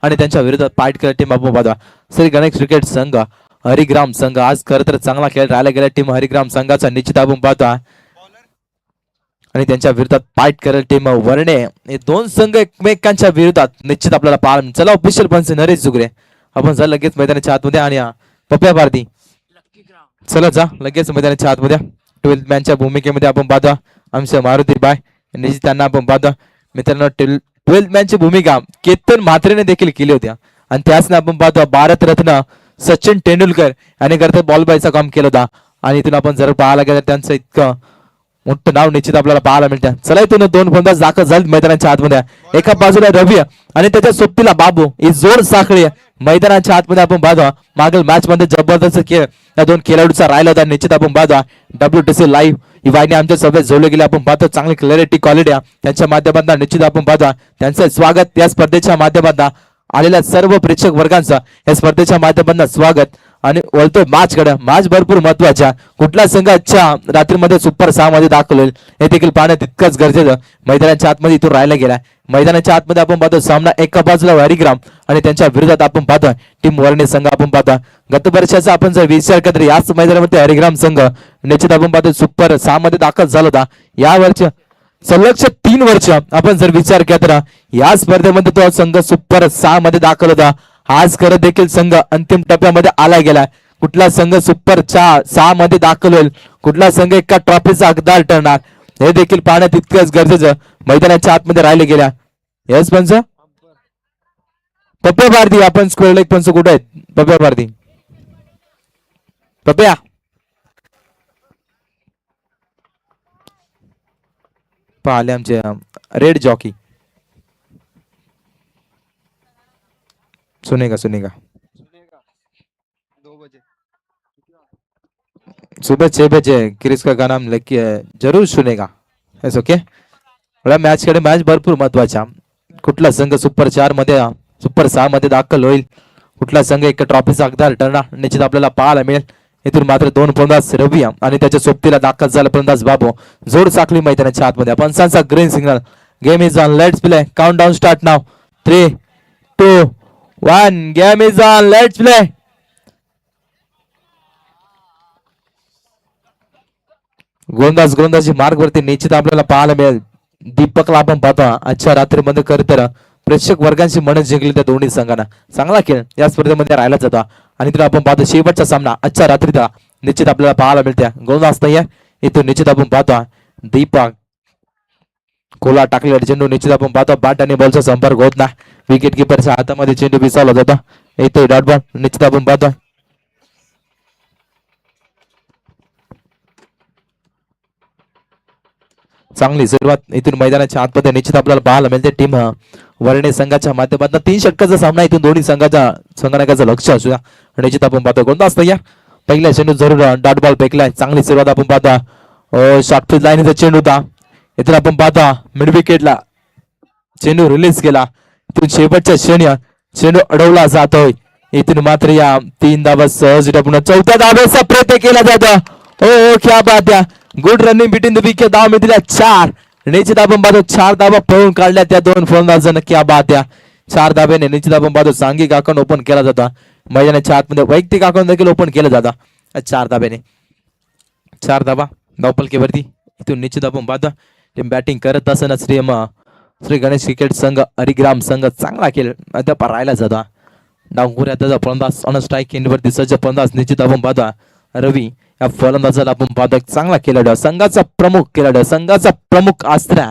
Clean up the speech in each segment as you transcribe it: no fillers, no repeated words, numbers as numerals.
आणि त्यांच्या विरोधात फाईट करत टीम आपण पाहतो श्री गणेश क्रिकेट संघ हरिग्राम संघ. आज खरं तर चांगला खेळ राहिला गेला टीम हरिग्राम संघाचा निश्चित आपण पाहतो आणि त्यांच्या विरोधात फाईट करेल टीम वर्णे. हे दोन संघ एकमेकांच्या विरोधात निश्चित आपल्याला पाहायला. चला ऑफिशियल पंच नरेश जुगरे आपण जा लगेच मैदानाच्या आतमध्ये आणि पप्या भारती चला जा लगेच मैदानाच्या आतमध्ये. 12th मॅनच्या भूमिकेमध्ये आपण पाहतो आमच्या मारुती बाय निश्चित त्यांना आपण पाहतो मित्रांनो. 12th मॅनची भूमिका केतन म्हात्रेने देखील केली होती आणि त्याच आपण पाहतो भारतरत्न सचिन तेंडुलकर याने करता बॉल बॉयचं काम केलं होतं आणि इथून आपण जर पाहायला गेलं त्यांचं इतकं मोठं नाव निश्चित आपल्याला पाहायला मिळतं. चला इथून दोन फलंदाज दाखल झाले मैदानाच्या आतमध्ये. एका बाजूला रवी आणि त्याच्या सोबतीला बाबू ही जोड साखळी मैदानाच्या आतमध्ये आपण पाहतो. मागील मॅच मध्ये जबरदस्त खेळ या दोन खेळाडूचा राहिला होता निश्चित आपण पाहतो. WTC लाईव्ह ही वाहिनी आमच्या सोबत जोडले गेले आपण पाहतो. चांगली क्लॅरिटी क्वालिटी त्यांच्या माध्यमातून निश्चित आपण पाहतो. त्यांचं स्वागत या स्पर्धेच्या माध्यमातून आलेल्या सर्व प्रेक्षक वर्गांचं या स्पर्धेच्या माध्यमातून स्वागत आणि वळतोय मॅच कडे. मॅच भरपूर महत्वाच्या. कुठला संघ आजच्या रात्रीमध्ये सुपर 6 मध्ये दाखल होईल हे देखील पाहणं तितकंच गरजेचं. मैदानाच्या आतमध्ये इथून राहिला गेला. मैदानाच्या आतमध्ये आपण पाहतो सामना एका बाजूला हरिग्राम आणि त्यांच्या विरोधात आपण पाहतो टीम वर्णे संघ आपण पाहतो. गत वर्षाचा आपण जर विचार केला तर याच मैदानामध्ये हरिग्राम संघ निश्चित आपण पाहतो सुपर 6 मध्ये दाखल झाला होता. या वर्ष सलग 3 वर्ष आपण जर विचार केला तर या स्पर्धेमध्ये तो संघ सुपर 6 मध्ये दाखल होता. आज खरं देखील संघ अंतिम टप्प्यामध्ये आला गेला. कुठला संघ सुपर 6 मध्ये दाखल होईल, कुठला संघ एका ट्रॉफीचा हकदार ठरणार हे देखील पाहणं तितकंच गरजेचं. मैदानाच्या आतमध्ये राहिले गेल्या. यस पंच पप्या भारती आपण स्क्वेअर लेग पंच कुठे आहेत? पप्या भारती पप्या पाहिले आमचे रेड जॉकी सुनेगा 2 बजे सुबह 6 बजे क्रिस का गाना लेके जरूर सुनेगा. S okay. मॅच कडे मॅच भरपूर महत्वाच्या. कुठला संघ सुपर 4 मध्ये सुपर 6 मध्ये दाखल होईल, कुठला संघ एक ट्रॉफीचा हकदार ठरणार निश्चित आपल्याला पाहायला मिळेल. इथून मात्र 2 फलंदाज रवी आणि त्याच्या सोबतीला दाखल झाला फलंदाज बाबू. जोड साखळी मैदानाच्या आतमध्ये. पंचांचा green signal. Game is on. Let's play. Countdown start now. 3 2 1 game is on. Let's play. गोलंदाजी मार्ग वरती निश्चित आपल्याला पाहायला मिळेल. दीपकला आपण पाहतो आजच्या रात्रीमध्ये खरं तर प्रेक्षक वर्गांची मन जिंकली त्या दोन्ही संघांना. चांगला खेळ या स्पर्धेमध्ये राहिला जातो आणि तर आपण पाहतो शेवटचा सामना आजच्या रात्रीचा निश्चित आपल्याला पाहायला मिळते. गोलंदाज नाहीये इथून निश्चित आपण पाहतो दीपक कोला टाकलेला चेंडू निश्चित आपण पाहतो बॅट आणि बॉलचा संपर्क होत नाही. विकेट किपरच्या हातामध्ये चेंडू विसावला जातो. इथे डॉट बॉल निश्चित आपण पाहतो. चांगली सुरुवात इथून मैदानाच्या आतमध्ये निश्चित आपल्याला पाहायला मिळते. टीम वर्णे संघाच्या माध्यमातून 3 षटकाचा सामना इथून दोन्ही संघाच्या संघनायकाचं लक्ष असू निश्चित आपण पाहतो. गोलंदाज नाही पहिल्या चेंडू जरूर डॉट बॉल फेकलाय. चांगली सुरुवात आपण पाहतो. शॉर्टफील्ड लाईनचा चेंडू होता. इथून आपण पाहतो मिड विकेटला चेंडू रिलीज केला. इथून शेवटच्या क्षणी चेंडू अडवला जातोय. इथून मात्र या 3 धावा सहज पुन्हा 4थ्या धावेचा प्रयत्न केला जातो. ओ क्या बात आहे. Good running between the wicket. धाव मिळाल्या 4. निश्चित आपण पाहतो 4 धावा पळून काढल्या त्या 2 फलंदाजांना. क्या बात आहे. 4 धाब्याने निश्चित आपण पाहतो सांघिक अकाउंट ओपन केला जातो. मैदानाच्या आतमध्ये वैयक्तिक अकाउंट देखील ओपन केलं जातं 4 धाब्याने. 4 धावा धावपलकेवरती. इथून निश्चित आपण पाहतो टीम बॅटिंग करत असताना श्री गणेश क्रिकेट संघ हरिग्राम संघ चांगला खेळ अद्याप राहिला जातो. डावखुऱ्या त्याचा फलंदाज ऑन स्ट्राईक एंडवरती सज्ज फलंदाज निश्चित आपण पाहतो रवी या फलंदाजाला आपण पाहतो चांगला खेळाडू संघाचा प्रमुख खेळाडू संघाचा प्रमुख अस्त्र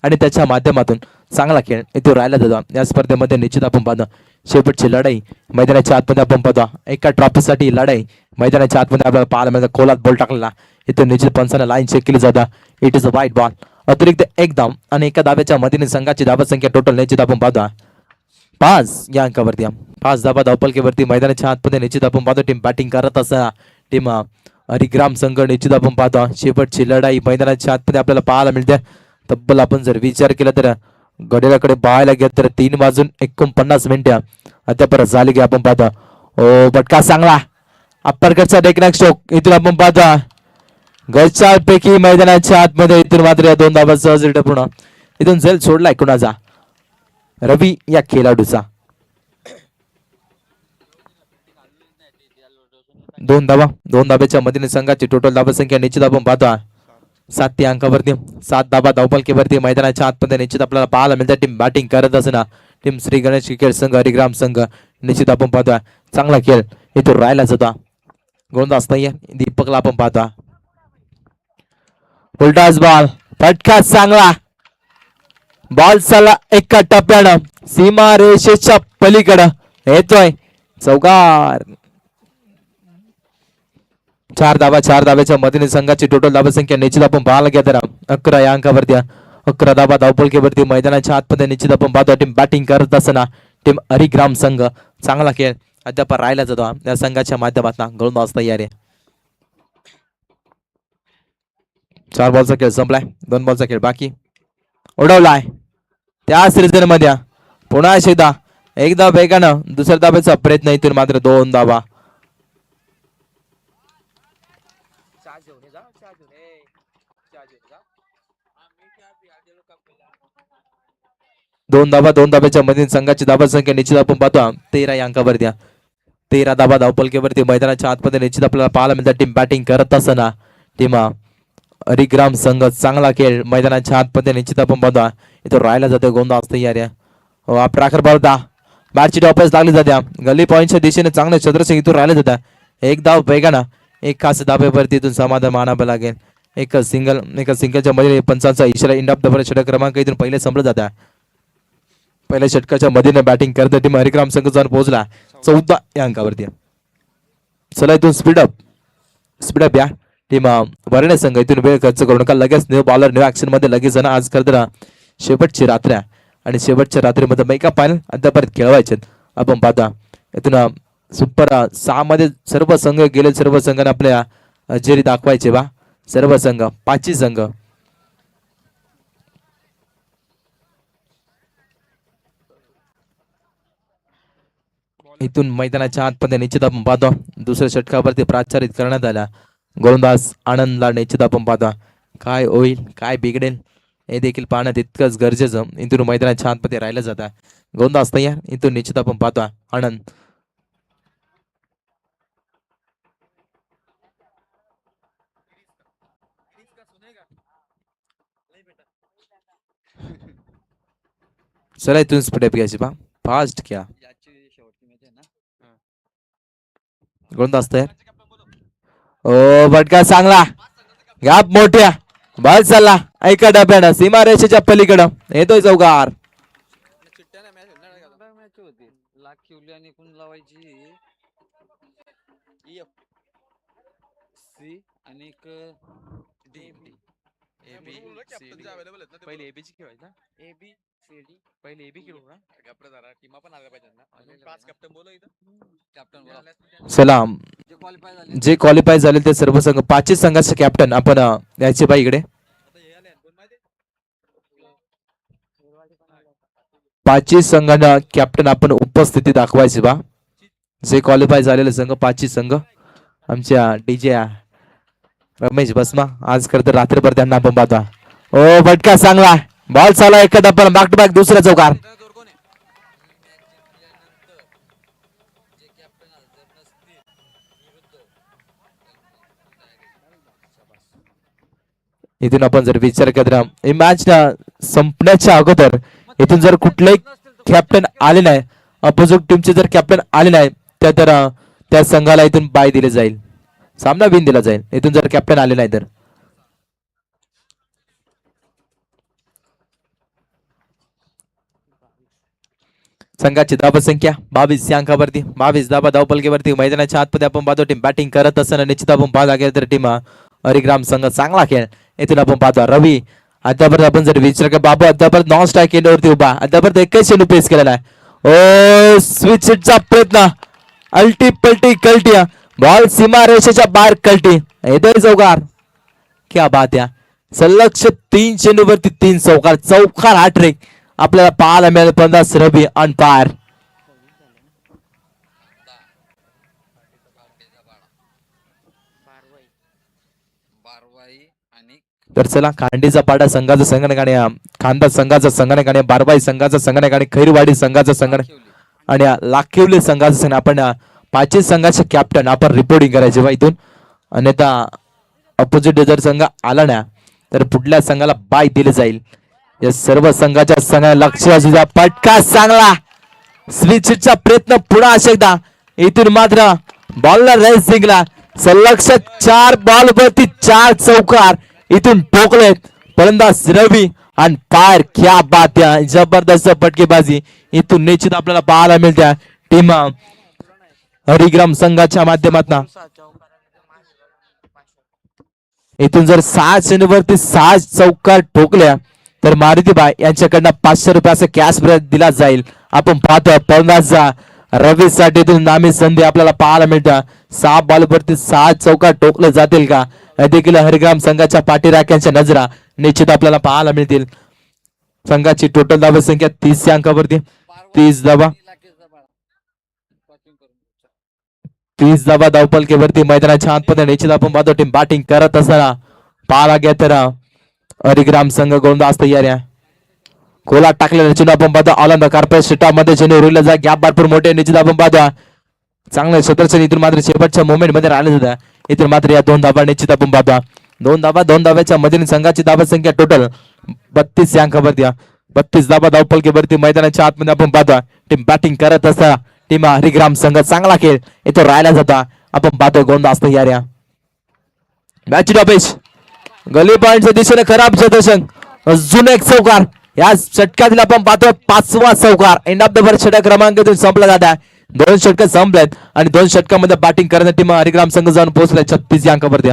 आणि त्याच्या माध्यमातून चांगला खेळ इथे राहिला जातो. या स्पर्धेमध्ये निश्चित आपण पाहतो शेवटची लढाई मैदानाच्या आतमध्ये आपण पाहतो एका ट्रॉफीसाठी लढाई मैदानाच्या आतमध्ये आपल्याला पाहायला मिळतं. खोलात बॉल टाकलेला इथे निश्चित पंचाने लाईन चेक केली जातं. इट इज अ वाईट बॉल. अतिरिक्त 1 धाव आणि एका धाव्याच्या मदतीने संघाची धावा संख्या टोटल निश्चित आपण पाहतो 5 या अंकावरती. 5 धावा धावपलकेवरती मैदानाच्या आतमध्ये निश्चित आपण पाहतो टीम बॅटिंग करत असताना टीम हरिग्राम संघ निश्चित आपण पाहतो शेवटची लढाई मैदानाच्या आतमध्ये आपल्याला पाहायला मिळते. तब्बल आपण जर विचार केला तर घड्याळाकडे पाहायला गेलं तर 3 वाजून 49 मिनिटं अद्याप झाली की आपण पाहतो. ओ बटका चांगला अप्परकटचा डेकनॅक स्ट्रोक इथून आपण पाहतो गलच्या पैकी मैदानाच्या आतमध्ये. इथून मात्र या 2 धावा सहज पूर्ण इथून झेल सोडलाय कुणाचा रवी या खेळाडूचा. दोन धाब्याच्या मदतीने संघाची टोटल धाबा संख्या निश्चित आपण पाहतो 7 अंकावरती 7 धाबा धावपलकीवरती मैदानाच्या आतमध्ये निश्चित आपल्याला पाहायला मिळतं. टीम बॅटिंग करत असताना टीम श्री गणेश क्रिकेट संघ हरिग्राम संघ निश्चित आपण पाहतोय चांगला खेळ इथून राहिला जातो. गोलंदाज नाहीये दीपकला आपण पाहतो. उलटाच बॉल फटका चांगला बॉल चालला एका टप्प्यानं सीमा रेषेच्या पलीकडं येतोय चौकार. 4 धाब्याच्या मदतीने संघाची टोटल धाबा संख्या निश्चित आपण पाहायला घ्या तर 11 या अंकावरती 11 धाबा धावपलकीवरती मैदानाच्या आतमध्ये निश्चित आपण पाहतो. टीम बॅटिंग करत असताना टीम हरिग्राम संघ चांगला खेळ अद्याप राहिला जातो या संघाच्या माध्यमातून. गोलंदाज तयार आहे. 4 बॉलचा खेळ संपलाय 2 बॉलचा खेळ बाकी उडवलाय त्या सिरीजन मध्ये पुन्हा एकदा वेगानं दुसऱ्या धाब्याचा प्रयत्न इथून मात्र 2 धाबा 2 धाब्याच्या मधील संघाची धाबा संख्या निश्चित आपण पाहतो 13 या अंकावरती 13 धाबा धावपलकीवरती मैदानाच्या आतमध्ये निश्चित आपल्याला पाहायला मिळतं. टीम बॅटिंग करत असताना टीम हरिग्राम संघ चांगला खेळ मैदानाच्या आतमध्ये निश्चित आपण पाहतो इथं राहायला जातो. गोलंदाज तयार आहे. प्राखर पावता बॅटची टॉपच लागली जात्या गल्ली पॉईंटच्या दिशेने चांगलं चंद्रसिंग इथून राहिले जातात. एक धाव वेगानं एक खास धाब्यावरती इथून समाधान मानावं लागेल. एका सिंगलच्या मध्ये पंचांचा इशारा इंड ऑफ द षटक क्रमांक इथून पहिले संपलं जातात. पहिल्या षटकाच्या मधीने बॅटिंग करत टीम हरिग्राम संघ जाऊन पोहोचला 14 या अंकावरती. चला इथून स्पीडअप या टीम वरणे संघ इथून वेळ खर्च करू नका. लगेच न्यू बॉलर न्यू ऍक्शन मध्ये लगेच आज करताना शेवटची रात्र आणि शेवटच्या रात्रीमध्ये मेगा फायनल अद्यापर्यंत खेळवायचे आपण पाहता. इथून सुपर 6 मध्ये सर्व संघ गेले. सर्व संघाने आपल्या हजेरी दाखवायचे बा. सर्व संघ 5 संघ इथून मैदानाच्या आतमध्ये निश्चित आपण पाहतो. दुसऱ्या षटकावरती प्राचारित करण्यात आला. गोलंदाज आनंदला निश्चित आपण पाहतो. काय होईल काय बिघडेल हे देखील पाहणं तितकंच गरजेचं इथून मैदानाच्या आतमध्ये राहिलं जातं. गोलंदाज तयार इथून निश्चित आपण पाहतो आनंद चला इथून स्पीडअप घ्यायची बा फास्ट घ्या. गोलंदाज तयार. ओ फटका चांगला गॅप मोठ्या बॉल चालला एका डब्यानं सीमा रेषेच्या पलीकडं येतोय चौकार. चला जे क्वालिफाय झाले ते सर्व संघ 5 संघाचे कॅप्टन आपण यायचे बा इकडे. 5 संघांना कॅप्टन आपण उपस्थिती दाखवायची बा. जे क्वालिफाय झालेले संघ 5 संघ आमच्या डीजे रमेश बसमा आज करत रात्रभर त्यांना आपण पाहतो. ओ फटका चांगला बॉल चालला एका डब्याला बॅक टू बॅक दुसरा चौकार. इथून आपण जर विचार केला मॅच संपण्याच्या अगोदर इथून जर कुठलेही कॅप्टन आले नाही अपोजिट टीमचे जर कॅप्टन आले नाही तर त्या संघाला इथून बाय दिले जाईल सामना बिन दिला जाईल. इथून जर कॅप्टन आले नाही तर संघाची धाबा संख्या 22 या अंकावरती 22 धाबा धावपलकीवरती मैदानाच्या आतमध्ये आपण पाहतो. टीम बॅटिंग करत असताना निश्चित आपण पाहायला गेलं तर टीम हरिग्राम संघ चांगला खेळ इथून आपण पाहतो. रवी अद्यापर्यंत आपण जर विचार केला बाबू अद्यापर्यंत नॉन स्ट्राईक एंडवरती उभा अद्यापर्यंत एकच चेंडू पेस केलेला आहे. ओ स्विच हिटचा प्रयत्न अल्टी पलटी कल्टी बॉल सीमा रेषेच्या बाहेर कल्टी येतोय चौकार. क्या बात या सलक्ष 3 चेंडूवरती 3 चौकार हॅट्रिक आपल्याला पाहायला मिळेल. 50 रवी ऑन फायर. तर चला खांडीचा पाडा संघाचा संघटक आणि खांदा संघाचा संघटक आणि बारबाई संघाचा संघटक आणि खैरवाडी संघाचा संघटक आणि लाखिवली संघाचा संघ आपण पाचही संघाचे कॅप्टन आपण रिपोर्टिंग करायचे बा इथून, अन्यथा अपोजिट जर संघ आला ना तर पुढल्या संघाला बाय दिले जाईल. या सर्व संघाच्या संघाला लक्ष असू द्या. पटका चांगला स्विचचा प्रयत्न पुन्हा एकदा. इथून मात्र बॉलर रेसिंगला सलग 4 बॉल वरती 4 चौकार इथून ठोकलेत फलंदाज रवी आणि फायर. क्या बात आहे, जबरदस्त फटकेबाजी इथून निश्चित आपल्याला पाहायला मिळते. टीम हरिग्राम संघाच्या माध्यमातून इथून जर 6 चेंडूवरती 6 चौकार ठोकल्या तर मारुतीबाई यांच्याकडनं 500 रुपयाचा कॅश प्राइज दिला जाईल. आपण पाहतो फलंदाज रवी साठी नामी संधी आपल्याला पाहायला मिळतं. 6 बॉलवरती 6 चौकार ठोकले जातील का देखील हरिग्राम संघाच्या पाठीराख्यांच्या नजरा निश्चित आपल्याला पाहायला मिळतील. संघाची टोटल धावा संख्या 30 या अंकावरती 30 धावा 30 धावा धावपलकेवरती मैदानाच्या आतमध्ये निश्चित आपण पाहतो टीम बॅटिंग करत असताना पाहायला घ्या तर हरिग्राम संघ गोलंदाज तयार आहे. कोला टाकलेला चेंडू आपण पाहतो ऑल कार्पेट शीटामध्ये चेंडू उरला जा. गॅप भरपूर मोठे निश्चित आपण पाहतो चांगले क्षेत्रक्षण इथून मात्र शेवटच्या मोमेंट मध्ये राहिले होत्या. इथून मात्र या 2 धावा निश्चित आपण पाहतो. 2 धाव्याच्या मधील संघाची धावा संख्या टोटल 32 या अंकावरती 32 धावा धावपलकेवरती मैदानाच्या आतमध्ये आपण पाहतो टीम बॅटिंग करत असता टीम हरिग्राम संघ चांगला खेळ इथं राहिला जाता. आपण पाहतोय गोलंदाज तयार या मॅच टॉपेज गली पॉइंटच्या दिशेने खराब क्षेत्रक्षण अजून एक चौकार. या षटकातील आपण पाहतोय 5वा चौकार. एंड ऑफ द ओव्हर षटक क्रमांकातून संपला जात आहे. 2 षटक संपलेत आणि 2 षटकामध्ये बॅटिंग करण्यात टीम हरिग्राम संघ जाऊन पोहोचलाय 36 या अंकावरती.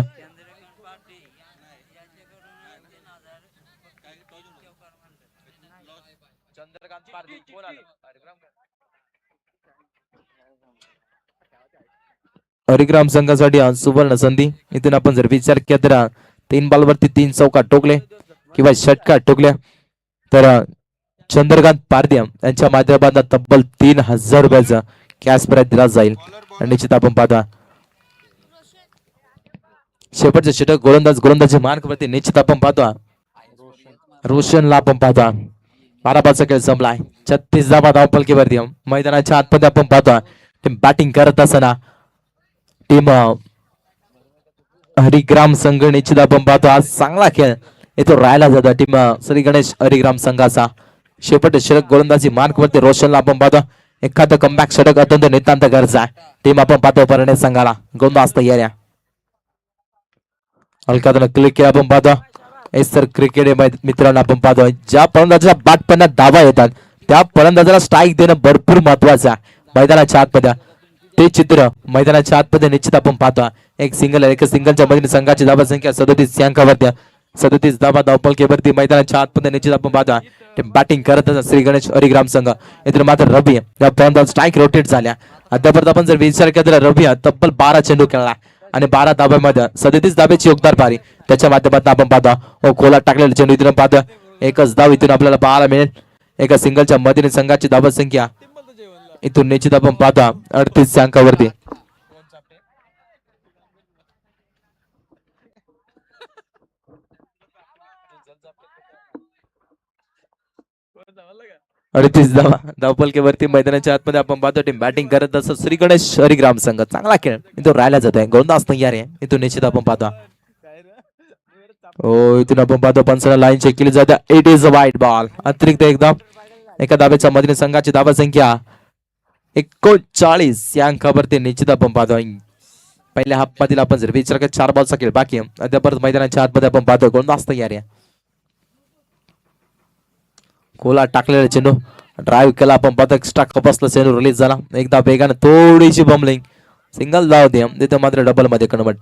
हरिग्राम संघासाठी सुवर्ण संधी. इथून आपण जर विचार केला तर 3 बॉलवरती 3 चौकार ठोकले किंवा षटकार ठोकले तर चंद्रकांत पारदिया यांच्या माध्यमातून तब्बल 3000 रुपयाचा कॅश प्राइज दिला जाईल. आणि निश्चित आपण पाहता शेवटचे षटक गोलंदाजी मार्कवरती निश्चित आपण पाहतो रोशनला आपण पाहतो 12 खेळ संपलाय. 36 धावा धावपलकेवरती मैदानाच्या आतमध्ये आपण पाहतो टीम बॅटिंग करत असताना टीम हरिग्राम संघ निश्चित आपण पाहतो आज चांगला खेळ येतो राहायला जातो. टीम श्री गणेश हरिग्राम संघाचा शेवटचे षटक गोलंदाजी मार्कवरती रोशनला आपण पाहतो एखादं कमबॅक षटक अत्यंत नितांत गरज आहे. टीम आपण पाहतो परणे संघाला गोलंदाज तयार आहे. हलकादन क्लिक केला आपण पाहतो सर क्रिकेट मित्रांनो आपण पाहतो ज्या फलंदाजाला बॅटपणात धावा येतात त्या फलंदाजाला स्ट्राईक देणं भरपूर महत्वाचं आहे. मैदानाच्या आतमध्ये ते चित्र मैदानाच्या आतमध्ये निश्चित आपण पाहतो. एक सिंगलच्या मधील संघाची धावा संख्या 37 या अंकावरती 37 धावा धावपलकेवरती मैदानाच्या आतमध्ये निश्चित आपण पाहतो बॅटिंग करत श्री गणेश हरिग्राम संघ. इतर मात्र रवी या फलंदाज स्ट्राईक रोटेट झाल्या. अद्यापर्यंत आपण जर विचार केला तर रवी तब्बल 12 चेंडू खेळला आणि 12 धाब्यामध्ये 37 धाब्याची योगदार पारी त्याच्या माध्यमातून आपण पाहतो खोला टाकलेला चेंडू इथून पाहतो एकच धाव इथून आपल्याला पाहायला मिळेल. एका सिंगलच्या मधील संघाची धावा संख्या इथून निश्चित आपण पाहतो 38 अंकावरती. धावा धावपलकेवरती मैदानाच्या आतमध्ये आपण पाहतो टीम बॅटिंग करत असं श्री गणेश हरिग्राम संघ चांगला खेळ इथून राहिला जात आहे. गोलंदाज तयार आहे इथून निश्चित आपण पाहतो इथून आपण पाहतो पंचाला लाईन चेक केली जाते. इट इज अ वाईट बॉल. अतिरिक्त एकदा एका धाब्याच्या मधील संघाची धावा संख्या 39 या अंकावरती निश्चित आपण पाहतो. पहिल्या हाफ मधील आपण जर विचार केला 4 बॉलचा खेळ बाकी अद्यापर्यंत मैदानाच्या आतमध्ये आपण पाहतो गोलंदाज तयार आहे. कोला टाकलेला चेंडू ड्राईव्ह केला आपण पाहतो एक्स्ट्रा कपसला चेंडू रिलीज झाला. एकदा वेगाने थोडीशी बॉम्बलिंग सिंगल धाव दे तिथे मात्र डबल मध्ये कन्वर्ट.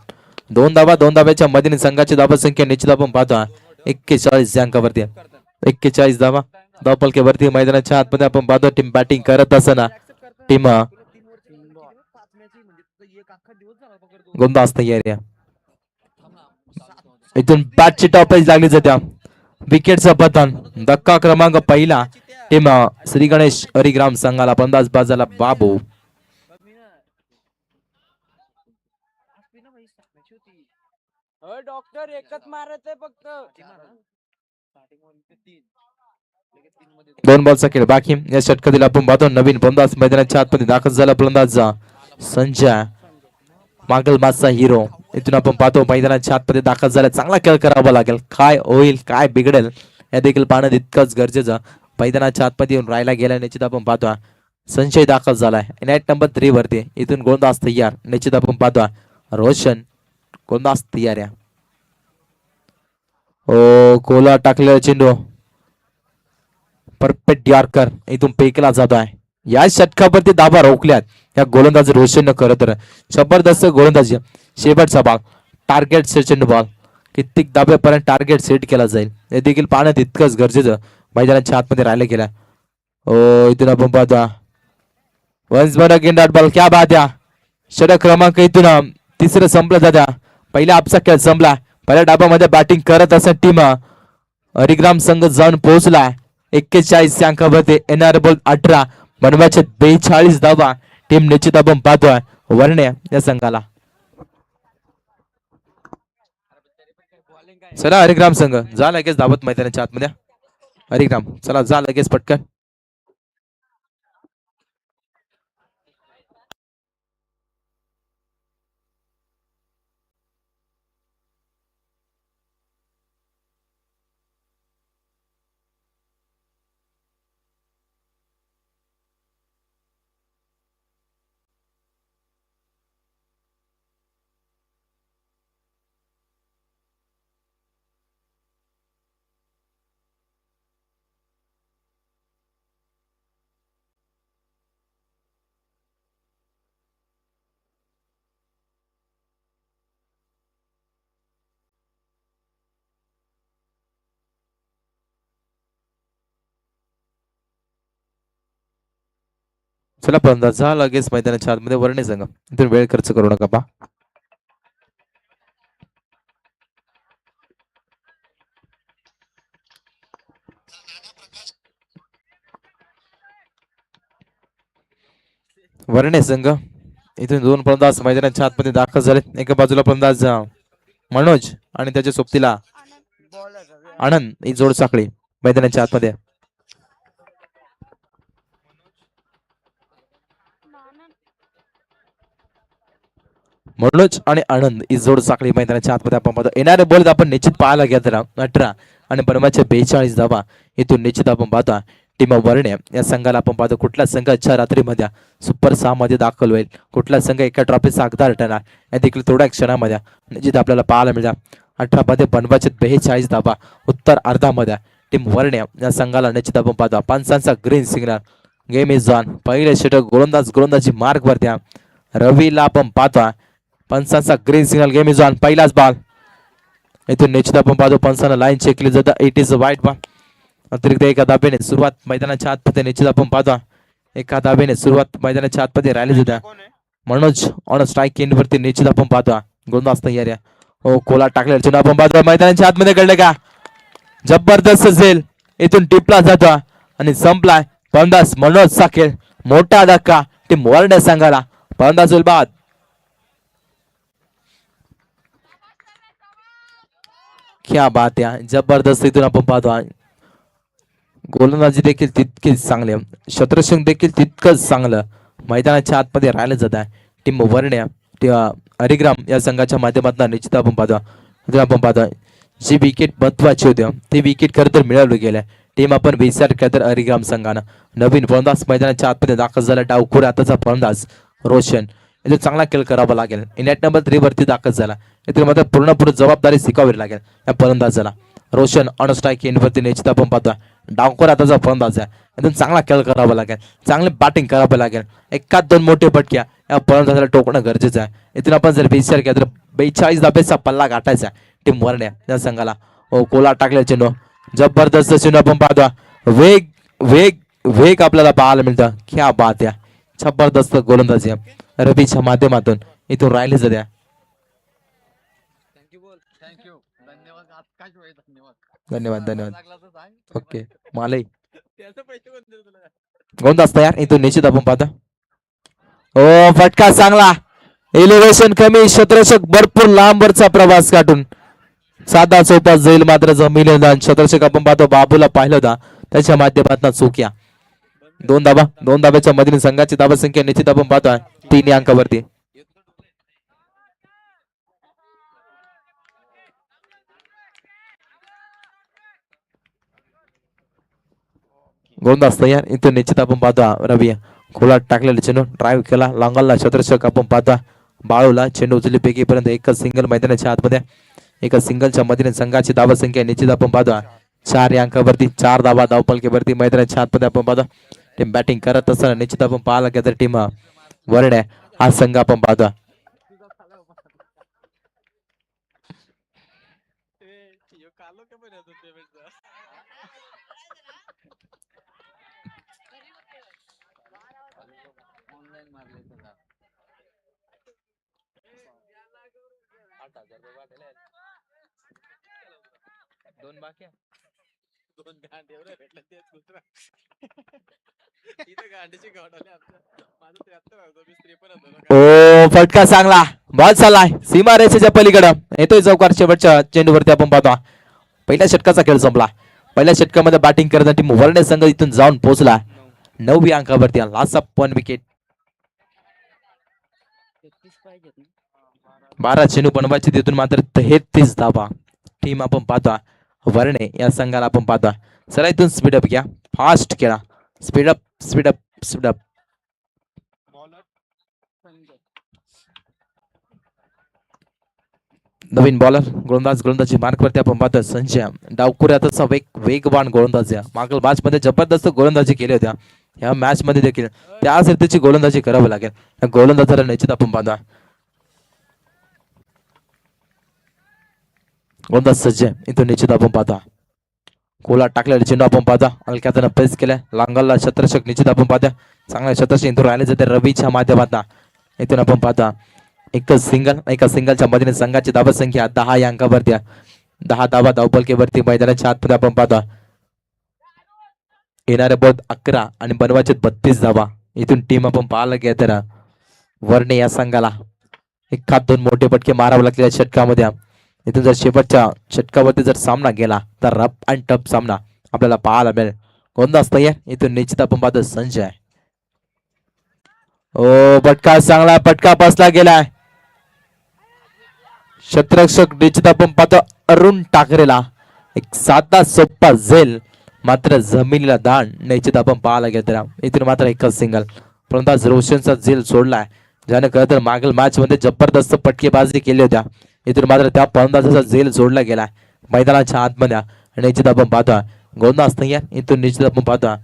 2 धाव्याच्या मधील संघाची धावा संख्या निश्चित आपण पाहतो 41 या अंकावरती 41 धावा धावपलकेवरती मैदानाच्या आतमध्ये आपण पाहतो टीम बॅटिंग करत असताना टीम गोलंदाज तयार आहे. इथून बॅटची टॉपेज लागली जाते. विकेटचा पतन धक्का क्रमांक पहिला टीम श्री गणेश हरिग्राम संघाला फलंदाज बाजाला बाबू. डॉक्टर एकच मारत आहे फक्त 2 बॉलचा खेळ बाकी. या षटकातील आपण पाहतो नवीन फलंदाज मैदानाच्या आतमध्ये दाखल झाला फलंदाज संजय मागल मागचा हिरो इथून आपण पाहतो मैदानाच्या आतमध्ये दाखल झाला. चांगला खेळ करावा लागेल. काय होईल काय बिघडेल हे देखील पाहणं तितकंच गरजेचं. मैदानाच्या आतमध्ये येऊन राहायला गेल्या निश्चित आपण पाहतो संशय दाखल झालाय नेट नंबर 3 वरती. इथून गोलंदाज तयार निश्चित आपण पाहतो रोशन गोलंदाज तयार आहे. ओ कोला टाकलेला चेंडू परफेक्ट यॉर्कर इथून फेकला जात आहे. या षटकावरती धाबा रोखल्यात या गोलंदाज रोशन करत जबरदस्त गोलंदाजी. शेवटचा बॉल टार्गेट सेशन बॉल कित्येक धाब्यापर्यंत टार्गेट सेट केला जाईल हे देखील पाहणं तितकंच गरजेचं मैदानाच्या आतमध्ये राहिलं गेलं. ओ इथून आपण पाहतो once more again dot ball. क्या बात आहे. षटक क्रमांक इथून तिसरं संपलं जात्या. पहिला आपचा खेळ संपला. पहिल्या डाबामध्ये बॅटिंग करत असं टीम हरिग्राम संघ जाऊन पोहोचला 41 अंकावरती. येणार बॉल 18 बनवायचे 42 धावा. टीम निश्चित आपण पाहतोय वर्णे या संघाला. चला हरिग्राम संघ जा लगेच धावत मैदानाच्या आतमध्ये. हरिग्राम चला जा लगेच पटकन. चला पंधरा जा लगेच मैदानाच्या आतमध्ये वर्णे संघ. इथून वेळ खर्च करू नका पा. वर्णे संघ इथून 2 फलंदाज मैदानाच्या आतमध्ये दाखल झाले. एका बाजूला फलंदाज मनोज आणि त्याच्या सोबतीला आनंद ही जोड साखळी मैदानाच्या आतमध्ये. मनोज आणि आनंद ही जोड साखळी मैदानाच्या आतमध्ये आपण पाहतो. येणारे बॉल आपण निश्चित पाहायला घेत 18 आणि बनवायचे 42 धावा. इथून निश्चित आपण पाहतो टीम वर्णे या संघाला आपण पाहतो कुठला संघ आजच्या रात्रीमध्ये सुपर 6 मध्ये दाखल होईल, कुठला संघ एका ट्रॉफीचा हकदार ठरणार या देखील थोड्या क्षणामध्ये निश्चित आपल्याला पाहायला मिळणार. 18 मध्ये बनवायचे 42 धावा. उत्तर अर्धामध्ये टीम वर्णे या संघाला निश्चित आपण पाहतो पंचांचा green signal. Game is on. पहिले षटक गोलंदाजी मार्ग वरती रवीला आपण पाहतो पंचांचा green signal. Game is on. पहिलाच बॉल इथून निश्चित आपण पाहतो पंचांना लाईन चेक केली जातं. It is wide ball. अतिरिक्त एका दाबेने सुरुवात मैदानाच्या आतमध्ये निश्चित आपण पाहतो एका दाबेने सुरुवात मैदानाच्या आतमध्ये राहिली जाते. मनोज ऑन स्ट्राईक एंड वरती निश्चित आपण पाहतो गोलंदाज तयार आहे. ओ कोला टाकलेला चेंडू आपण पाहतो मैदानाच्या आतमध्ये कळलं का. जबरदस्त झेल इथून टिपला जातो आणि संपलाय. फलंदाज मनोज चा खेळ. मोठा धक्का टीम वर्णे संघाला. फलंदाज बाद. क्या बात आहे. जबरदस्त इथून आपण पाहतो गोलंदाजी देखील तितकीच चांगले, क्षेत्ररक्षण देखील तितकंच चांगलं मैदानाच्या आतमध्ये राहिलं जात आहे. टीम वर्णे हरिग्राम या संघाच्या माध्यमातून निश्चित आपण पाहतो जी विकेट महत्वाची होती ती विकेट खरं तर मिळवली गेल्या. टीम आपण विचार केला तर हरिग्राम संघानं नवीन फलंदाज मैदानाच्या आतमध्ये दाखल झाला. डावखोर आताचा फलंदाज रोशन इथे चांगला खेळ करावा लागेल. नेट नंबर 3 वरती दाखल झाला. इथे मात्र पूर्ण जबाबदारी स्वीकारावी लागेल या फलंदाजाला. रोशन ऑन स्ट्राईक एंडवरती निश्चित आपण पाहतो डावखोर आताचा फलंदाज आहे. इथून चांगला खेळ करावा लागेल, चांगले बॅटिंग करावं लागेल. एकाच 2 मोठे फटक्या या फलंदाजाला टोकणं गरजेचं आहे. इथून आपण जर विचार केला तर 42 धाब्याचा पल्ला गाठायचा टीम वर्णे या संघाला. ओ कोला टाकले चेंडू. जबरदस्त चेंडू आपण पाहतो. वेग वेग वेग आपल्याला पाहायला मिळतं. क्या बात आहे. जबरदस्त गोलंदाजी रवीच्या माध्यमातून इथून राहिले जाते. धन्यवाद धन्यवाद. ओके मालई गोलंदाज तयार. इथून निश्चित आपण पाहतो ओ फटका चांगला. एलिव्हेशन कमी, क्षेत्ररक्षक भरपूर लांबवरचा प्रवास काढून साधा सोपा जाईल मात्र जमिनीला दान. क्षेत्ररक्षक आपण पाहतो बाबूला पाहिलं होता त्याच्या माध्यमातून चुक्या. 2 धाब्याच्या मधील संघाची धाबा संख्या निश्चित आपण पाहतोय 3 या अंकावरती. गोलंदाज तयार. इथून निश्चित आपण पाहतो रवी खोलात टाकलेला चेंडू ड्राईव्ह केला लांगलला शतरक्षक आपण पाहतो बाळूला चेंडू उचलली पैकीपर्यंत एकच सिंगल मैदानाच्या आतमध्ये एका सिंगलच्या मदतीने संघाची धावा संख्या निश्चित आपण पाहतो 4 या अंकावरती 4 धावा धावपलकेवरती मैदानाच्या आतमध्ये आपण पाहतो टीम बॅटिंग करत असताना निश्चित आपण पाहायला की तर टीम वरडे हा संघ आपण पाहतो. ओ फटका चांगला बॉल चाललाय सीमा रेषेच्या पलीकडे येतोय चौकार शेवटच्या चेंडूवरती आपण पाहतो पहिल्या षटकाचा खेळ संपला. पहिल्या षटकामध्ये बॅटिंग करताना टीम वरणे संघ इथून जाऊन पोहोचला 9 या अंकावरती लास्ट ऑफ 1 विकेट. 12 चेंडू बनवायचे तिथून मात्र 33 धावा टीम आपण पाहतो वरणे या संघाला आपण पाहतो. चला इथून स्पीडअप घ्या फास्ट खेळा स्पीडअप स्पीडअप स्पीडअप. नवीन बॉलर गोलंदाजी मार्कवरती आपण पाहतो संजय डावकुऱ्याचा वेगवान गोलंदाज मागील मॅच मध्ये जबरदस्त गोलंदाजी केली होत्या या मॅच मध्ये देखील त्याच रीतीची गोलंदाजी करावी लागेल. त्या गोलंदाजाला निश्चित आपण पाहतो गोलंदाज सज्जय इथून निश्चित आपण पाहतो कोला टाकलेला चेंडू आपण पाहतो हलक्यात प्रेस केल्या लांगलला शतरक्षक निश्चित आपण पाहतो चांगल्या शतरक्षक इथून राहिले जाते रवीच्या माध्यमातून इथून आपण पाहतो एकच सिंगल एका सिंगलच्या मदतीने संघाची धावा संख्या 10 या अंकावरती 10 धावा धावपलकेवरती मैदानाच्या आतमध्ये आपण पाहतो येणारे बॉल 11 आणि बनवायचे 32 धावा इथून टीम आपण पाहायला गेलं तर वरणे या संघाला 1-2 मोठे पटके मारावे लागले षटकामध्ये. इथून जर शेवटच्या षटकावरती जर सामना गेला तर रफ अँड टफ सामना आपल्याला पाहायला मिळेल. गोलंदाज तयार इथून निश्चित आपण पाहतो संजय ओ पटका चांगला पटका बसला गेलाय शतरक्षक निश्चित आपण पाहतो अरुण टाकरेला एक साधा सोपा झेल मात्र जमिनीला दाण निश्चित आपण पाहायला गेलं इथून मात्र एकच सिंगल परंतु रोशनचा झेल सोडलाय ज्याने खरं तर मागील मॅच मध्ये जबरदस्त पटकेबाजी केली होत्या. इथून मात्र त्या फलंदाजाचा झेल सोडला गेला मैदानाच्या आतमध्ये निश्चित आपण पाहतो गोलंदाज तयार इथून निश्चित आपण पाहतो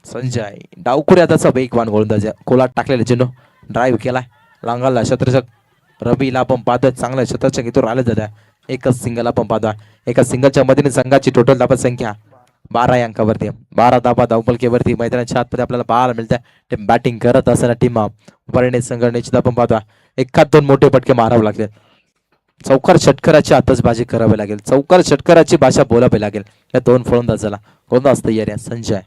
संजय डावकुऱ्या त्याचा वेगवान गोलंदाज कोलात टाकलेला चेंडू ड्राईव्ह केलाय लांगलला शतरक्षक रवीला आपण पाहतोय चांगल्या शतरक्षक इथून राहिले जात्या एकच सिंगल आपण पाहतो एका सिंगलच्या मदतीने संघाची टोटल धावा संख्या 12 या अंकावरती 12 धावा धावपलकेवरती मैदानाच्या आतमध्ये आपल्याला पाहायला मिळतं. टीम बॅटिंग करत असताना टीम वरणे संघ निश्चित आपण पाहतो 1-2 मोठे पटके मारावे लागले चौकार षटकाराची आतषबाजी करावी लागेल चौकार षटकाराची भाषा बोलावी लागेल या दोन फलंदाजाला. गोलंदाज तयार आहे संजय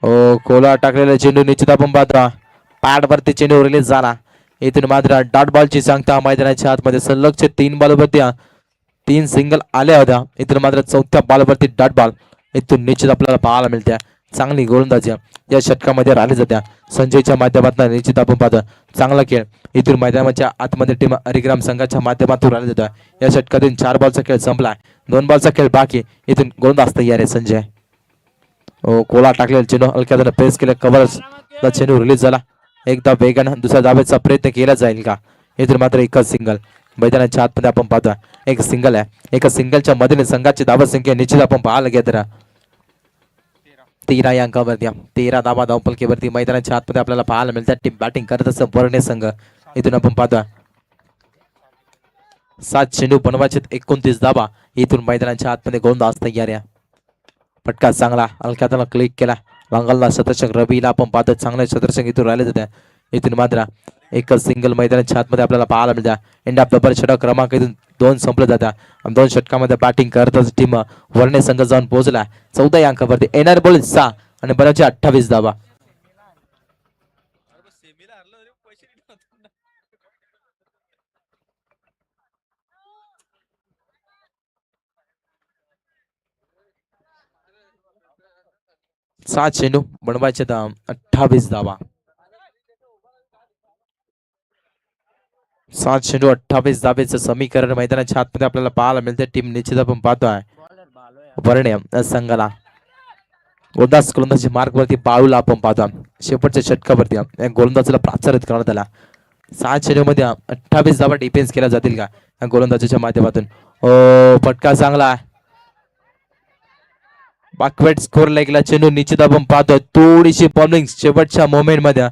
ओ कोला टाकलेला चेंडू निश्चित आपण पाहतो पॅड वरती चेंडू रिलीज झाला इथून मात्र डॉट बॉलची सांगता मैदानाच्या आतमध्ये सलगचे 3 बॉलवरती 3 सिंगल आल्या होत्या इथून मात्र चौथ्या बॉलवरती डॉट बॉल इथून निश्चित आपल्याला पाहायला मिळते. चांगली गोलंदाजी या षटकामध्ये राहिली जात्या संजयच्या माध्यमातून निश्चित आपण पाहतो चांगला खेळ इथून मैदानाच्या आतमध्ये टीम हरिग्राम संघाच्या माध्यमातून राहिली जात्या. या षटकातून 4 बॉलचा खेळ संपलाय 2 बॉलचा खेळ बाकी इथून गोलंदाज तयार आहे संजय ओ कोला टाकलेला चेंडू हलक्यात प्रेस केले कव्हर चेंडू रिलीज झाला एकदा वेगानं दुसऱ्या धावेचा प्रयत्न केला जाईल का इथून मात्र एकच सिंगल मैदानाच्या आतमध्ये आपण पाहतो एक सिंगल आहे एका सिंगलच्या मदतीने संघाची धावा संख्या निश्चित आपण पाहायला गेलं तर 13 या अंकावरती 13 धावा धावपलकेवरती मैदानाच्या आतमध्ये आपल्याला पाहायला मिळतात. टीम बॅटिंग करत असं वरणे संघ इथून आपण पाहतो 7 चेंडू बनवायचे 29 धावा इथून मैदानाच्या आतमध्ये गोलंदाज तयार आहे फटका चांगला हलक्यात क्लिक केला लांगलला शतरक्षक रवीला आपण पाहतो चांगले शतरक्षक इथून राहिले जाते इथून मात्र एकच सिंगल मैदानाच्या आतमध्ये आपल्याला पाहायला मिळतं. इंडिया डबल षटक क्रमांक इथून 2 संपले जातात 2 षटकामध्ये बॅटिंग करतच टीम वरणे संघ जाऊन पोहोचला 14 या अंकावरती येणार बॉल 6 आणि बनावचे 28 धावा. 7 चेंडू बनवायचे 28 धावा. 7 चेंडू 28 धावेचं समीकरण मैदानाच्या आतमध्ये आपल्याला पाहायला मिळते. टीम निश्चित आपण पाहतोय वर्णे संघाला गोलंदाज गोलंदाजी मार्ग वरती पाळूला आपण पाहतो. शेवटच्या षटकावरती गोलंदाजीला प्राचारित करण्यात आला. 7 चेंडू मध्ये 28 धावा डिफेन्स केल्या जातील का या गोलंदाजीच्या माध्यमातून. फटका चांगला आहे. बॅकवर्ड स्कोर लागला चेंडू निश्चित आपण पाहतोय. थोडीशी बॉलिंग शेवटच्या मोमेंट मध्ये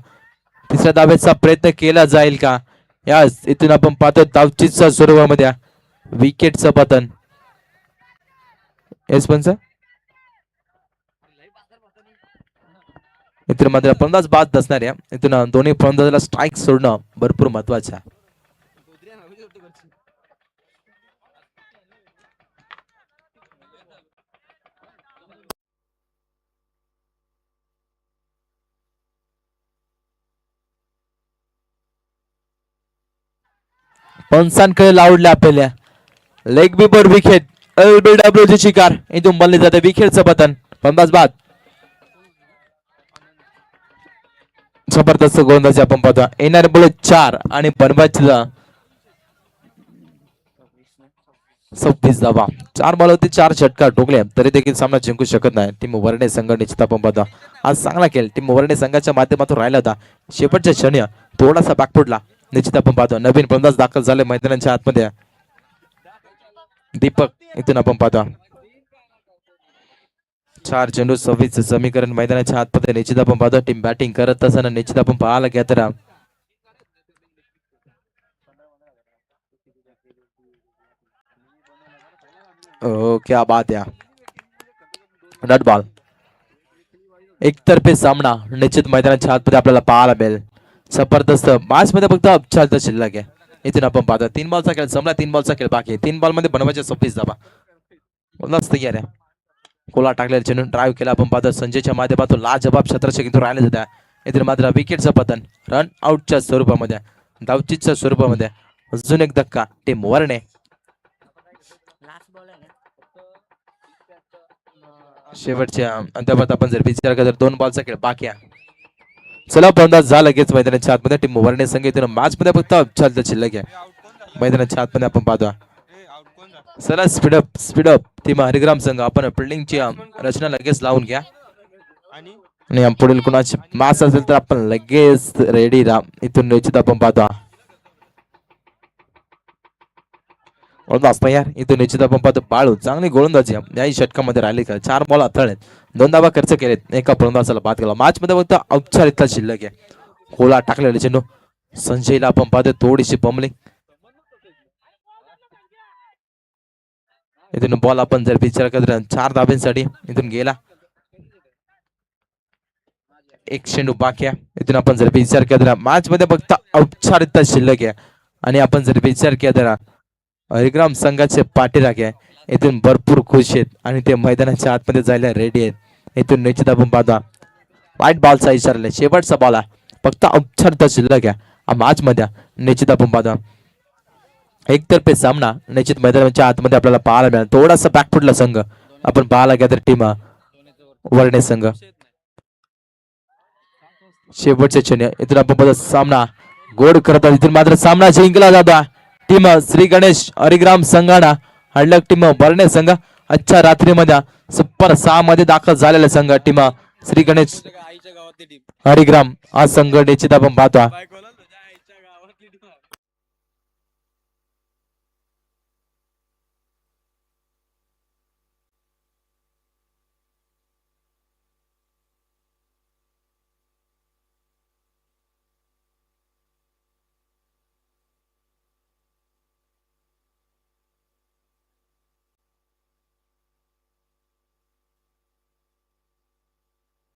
तिसऱ्या धावेचा प्रयत्न केला जाईल का. या इथून आपण पाहतो धावचीच्या स्वरूपामध्ये विकेटचं पतन. येस पण सर इथून मात्र फलंदाज बाद नसणार आहे. इथून दोन्ही फलंदाजाला स्ट्राईक सोडणं भरपूर महत्वाचं आहे. पंचांकडे लावडले आपल्याला लेग बिफोर विकेट LBW ची शिकार इथून बनले जाते विकेटचं पतन. फलंदाज बाद. जबरदस्त गोलंदाजी आपण पाहतो. येणारे बोले 4 आणि बनवायचे 26 धावा. 4 बॉल होते 4 षटकार ठोकले तरी देखील सामना जिंकू शकत नाही टीम वर्णे संघ. निश्चित आपण पाहतो आज चांगला खेळ टीम वर्णे संघाच्या माध्यमातून राहिला होता. शेवटच्या क्षणी थोडासा बॅकफुटला निश्चित आपण पाहतो. नवीन फलंदाज दाखल झाले मैदानाच्या आतमध्ये दीपक. इथून आपण पाहतो 4 चेंडू 26 समीकरण मैदानाच्या आतमध्ये निश्चित आपण पाहतो. टीम बॅटिंग करत असताना निश्चित आपण पाहायला घ्या तर क्या बात आहे. डॉट बॉल एकतर्फे सामना निश्चित मैदानाच्या आतमध्ये आपल्याला पाहायला मिळेल. जबरदस्त मॅच मध्ये फक्त अपचालता शिल्लक आहे. इथून आपण पाहतो 3 बॉलचा खेळ संपला. 3 बॉलचा खेळ बाकी आहे. 3 बॉल मध्ये बनवायचे 26 धावा. तयार आहे. कोला टाकलेला चेंडू ड्राईव्ह केला आपण पाहतो. संजयच्या माध्यमातून लाजबाब क्षेत्ररक्षक राहिले जाते. इथून मात्र विकेटचं पतन रन आउटच्या स्वरूपामध्ये धावचीच्या स्वरूपामध्ये. अजून एक धक्का टीम वर्णे. शेवटच्या अंतर्गत आपण जर विचार केला तर 2 बॉलचा खेळ बाकी आहे. चला फलंदाज झाला लगेच मैदानाच्या आतमध्ये टीम वर्णे संघ. इथून मॅच मध्ये फक्त चालतं शिल्लक आहे मैदानाच्या आतमध्ये आपण पाहतो. चला स्पीडअप टीम हरिग्राम संघ. आपण फिल्डिंगची रचना लगेच लावून घ्या आणि पुढील कुणाची मॅच असेल तर आपण लगेच रेडी राहा. इथून निश्चित आपण पाहतो यार. इथून निश्चित आपण पाहतो बाळू चांगली गोलंदाजी याही षटकामध्ये राहिली का. 4 बॉल हाताळलेत 2 धावा खर्च केलेत. एका फलंदाजाला बाद केला. मॅच मध्ये फक्त औपचारिकता शिल्लक आहे. कोला टाकलेला चेंडू संजयला आपण पाहतो. थोडीशी बॉलिंग इथून बॉल आपण जर विचार केला 4 धाब्यांसाठी इथून गेला. 1 चेंडू बाकी आहे. इथून आपण जर विचार केला मॅच मध्ये फक्त औपचारिकता शिल्लक आहे आणि आपण जर विचार केला हरिग्राम संघाचे पाठीराखे इथून भरपूर खुश आहेत आणि ते मैदानाच्या आतमध्ये जायला रेडी आहेत. इथून निश्चित आपण पाहतो वाईट बॉलचा इशारा. शेवटचा बॉल आहे फक्त औपचारिकता शिल्लक आहे मॅच मध्ये. निश्चित आपण पाहतो एकतर्फे सामना निश्चित मैदानाच्या आतमध्ये आपल्याला पाहायला मिळेल. थोडासा बॅकफुटला संघ आपण पाहायला घ्या तर टीम वर्णे संघ. शेवटच्या क्षणी इथून आपण पाहतो सामना गोड करतात. इथून मात्र सामना जिंकला जातो. टीम श्री गणेश हरिग्राम संघाना हडलक टीम वर्णे संघ. आजच्या रात्रीमध्ये सुपर 6 मध्ये दाखल झालेला संघ टीम श्री गणेश हरिग्राम हा संघ निश्चित आपण पाहतो.